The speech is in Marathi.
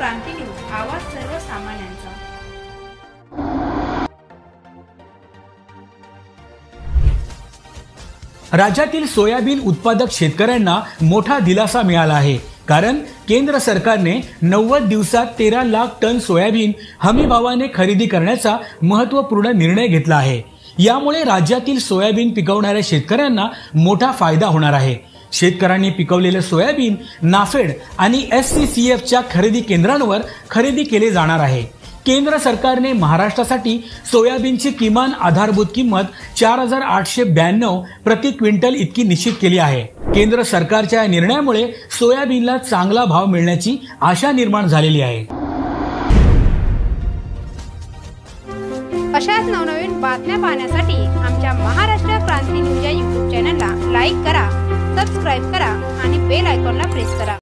क्रांती न्यूज, आवाज सर्वसामान्यांचा। राज्यातील सोयाबीन उत्पादक शेतकऱ्यांना मोठा दिलासा मिळाला आहे, कारण केंद्र सरकारने 90 दिवसात 13 लाख टन सोयाबीन हमी भावाने खरेदी करण्याचा महत्त्वपूर्ण निर्णय घेतला आहे। यामुळे राज्यातील सोयाबीन पिकवणाऱ्या शेतकऱ्यांना मोठा फायदा होणार आहे। शेतकऱ्यांनी पिकवलेले सोयाबीन नाफेड आणि SCCFच्या खरेदी केंद्रांवर खरेदी केले जाणार आहे। केंद्र सरकारने महाराष्ट्रासाठी सोयाबीनची किमान आधारभूत किंमत 4892 प्रति क्विंटल इतकी निश्चित केली आहे। केंद्र सरकारच्या या निर्णयामुळे सोयाबीनला चांगला भाव मिळण्याची आशा निर्माण झालेली आहे। अशाच नवनवीन बातम्या पाहण्यासाठी आमच्या महाराष्ट्र क्रांती न्यूज या YouTube चॅनलला लाईक करा, सबस्क्राइब करा आणि बेल आयकॉनला प्रेस करा।